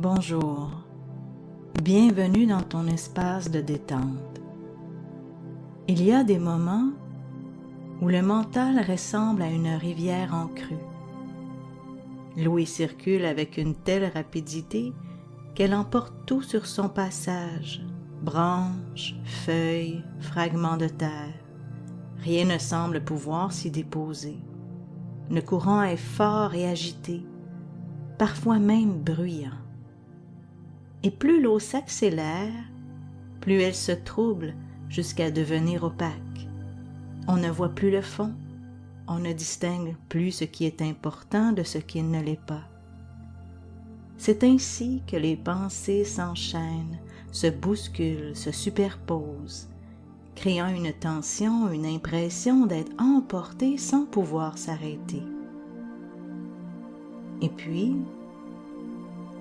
Bonjour, bienvenue dans ton espace de détente. Il y a des moments où le mental ressemble à une rivière en crue. L'eau y circule avec une telle rapidité qu'elle emporte tout sur son passage, branches, feuilles, fragments de terre. Rien ne semble pouvoir s'y déposer. Le courant est fort et agité, parfois même bruyant. Et plus l'eau s'accélère, plus elle se trouble jusqu'à devenir opaque. On ne voit plus le fond, on ne distingue plus ce qui est important de ce qui ne l'est pas. C'est ainsi que les pensées s'enchaînent, se bousculent, se superposent, créant une tension, une impression d'être emporté sans pouvoir s'arrêter. Et puis,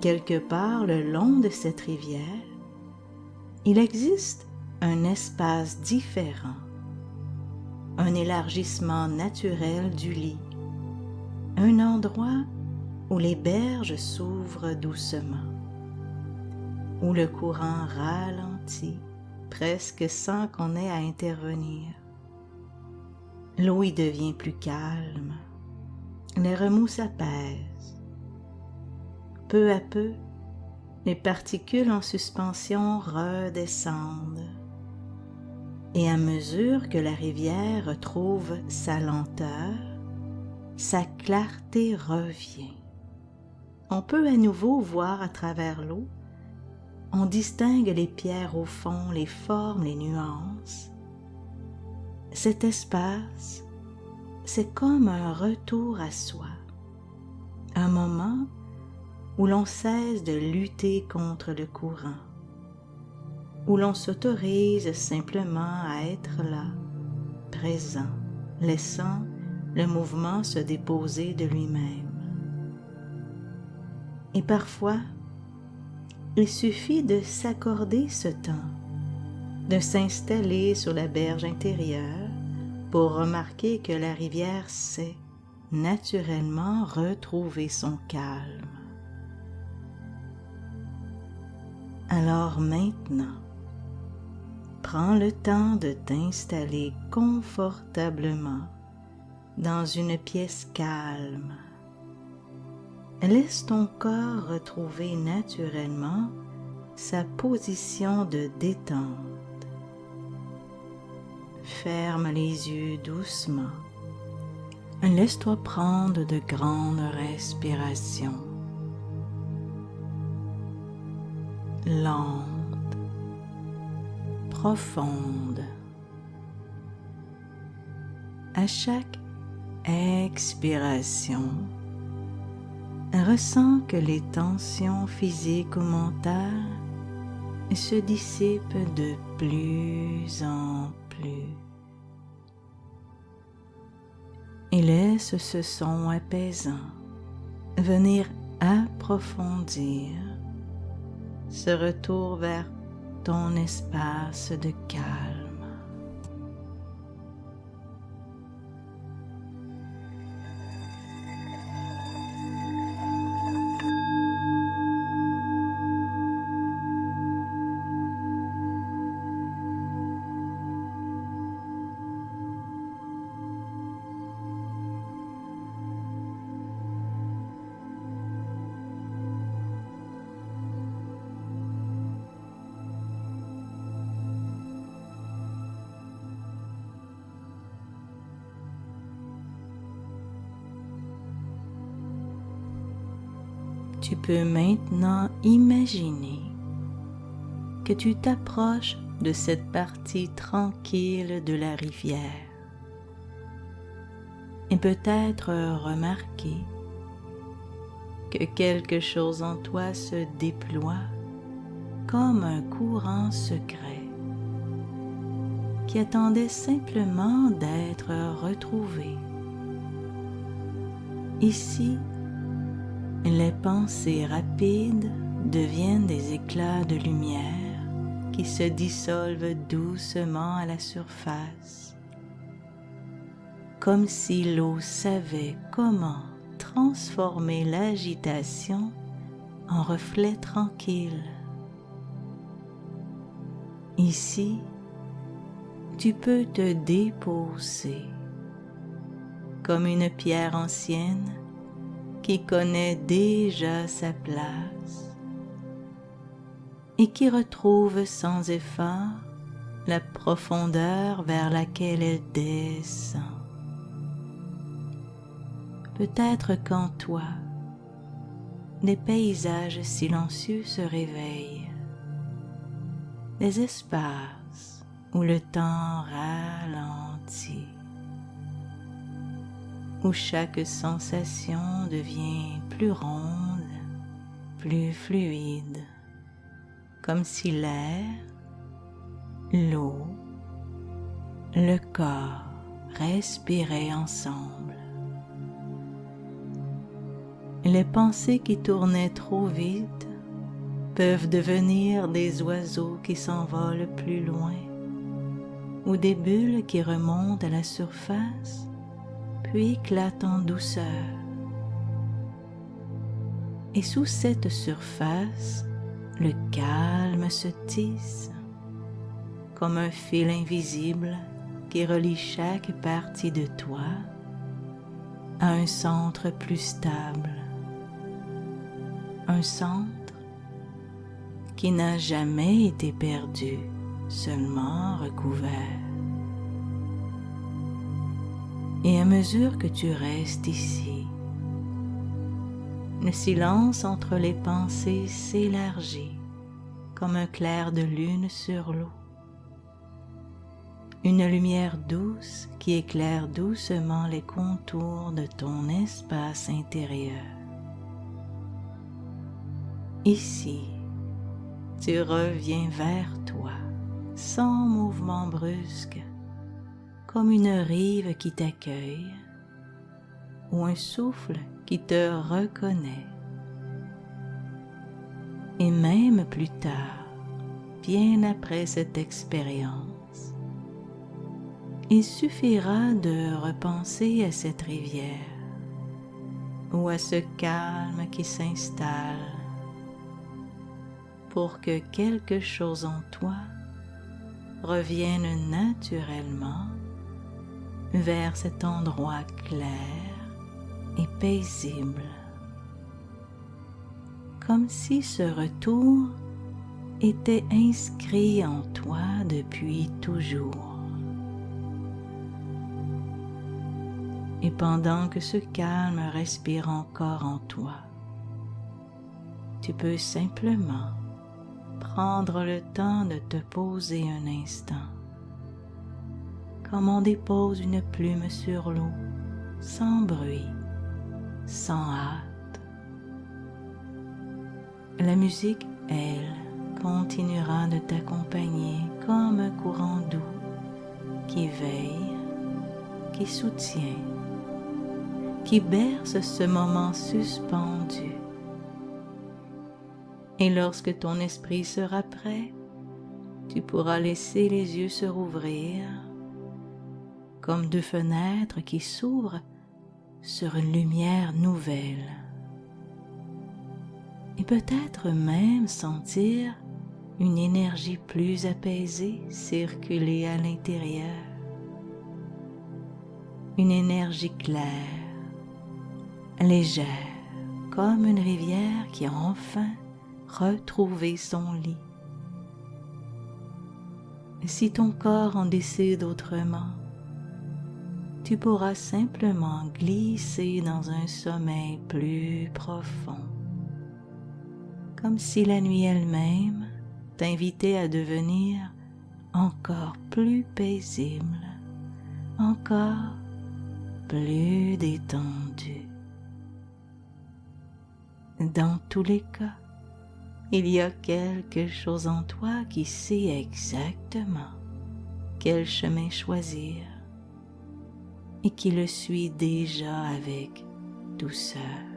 quelque part le long de cette rivière, il existe un espace différent, un élargissement naturel du lit, un endroit où les berges s'ouvrent doucement, où le courant ralentit presque sans qu'on ait à intervenir. L'eau y devient plus calme, les remous s'apaisent. Peu à peu, les particules en suspension redescendent. Et à mesure que la rivière retrouve sa lenteur, sa clarté revient. On peut à nouveau voir à travers l'eau. On distingue les pierres au fond, les formes, les nuances. Cet espace, c'est comme un retour à soi, un moment où l'on cesse de lutter contre le courant, où l'on s'autorise simplement à être là, présent, laissant le mouvement se déposer de lui-même. Et parfois, il suffit de s'accorder ce temps, de s'installer sur la berge intérieure pour remarquer que la rivière sait naturellement retrouver son calme. Alors maintenant, prends le temps de t'installer confortablement dans une pièce calme. Laisse ton corps retrouver naturellement sa position de détente. Ferme les yeux doucement. Laisse-toi prendre de grandes respirations. Lente, profonde. À chaque expiration, ressens que les tensions physiques ou mentales se dissipent de plus en plus. Et laisse ce son apaisant venir approfondir ce retour vers ton espace de calme. Tu peux maintenant imaginer que tu t'approches de cette partie tranquille de la rivière et peut-être remarquer que quelque chose en toi se déploie comme un courant secret qui attendait simplement d'être retrouvé. Ici, les pensées rapides deviennent des éclats de lumière qui se dissolvent doucement à la surface, comme si l'eau savait comment transformer l'agitation en reflet tranquille. Ici, tu peux te déposer comme une pierre ancienne qui connaît déjà sa place et qui retrouve sans effort la profondeur vers laquelle elle descend. Peut-être qu'en toi, des paysages silencieux se réveillent, des espaces où le temps ralentit, où chaque sensation devient plus ronde, plus fluide, comme si l'air, l'eau, le corps respiraient ensemble. Les pensées qui tournaient trop vite peuvent devenir des oiseaux qui s'envolent plus loin, ou des bulles qui remontent à la surface, puis éclatent en douceur. Et sous cette surface, le calme se tisse, comme un fil invisible qui relie chaque partie de toi à un centre plus stable. Un centre qui n'a jamais été perdu, seulement recouvert. Et à mesure que tu restes ici, le silence entre les pensées s'élargit comme un clair de lune sur l'eau. Une lumière douce qui éclaire doucement les contours de ton espace intérieur. Ici, tu reviens vers toi, sans mouvement brusque, comme une rive qui t'accueille, ou un souffle qui te reconnaît. Et même plus tard, bien après cette expérience, il suffira de repenser à cette rivière ou à ce calme qui s'installe pour que quelque chose en toi revienne naturellement vers cet endroit clair et paisible, comme si ce retour était inscrit en toi depuis toujours. Et pendant que ce calme respire encore en toi, tu peux simplement prendre le temps de te poser un instant, comme on dépose une plume sur l'eau, sans bruit, sans hâte. La musique, elle, continuera de t'accompagner comme un courant doux qui veille, qui soutient, qui berce ce moment suspendu. Et lorsque ton esprit sera prêt, tu pourras laisser les yeux se rouvrir comme deux fenêtres qui s'ouvrent sur une lumière nouvelle. Et peut-être même sentir une énergie plus apaisée circuler à l'intérieur. Une énergie claire, légère, comme une rivière qui a enfin retrouvé son lit. Si ton corps en décide autrement, tu pourras simplement glisser dans un sommeil plus profond, comme si la nuit elle-même t'invitait à devenir encore plus paisible, encore plus détendu. Dans tous les cas, il y a quelque chose en toi qui sait exactement quel chemin choisir et qui le suit déjà avec douceur.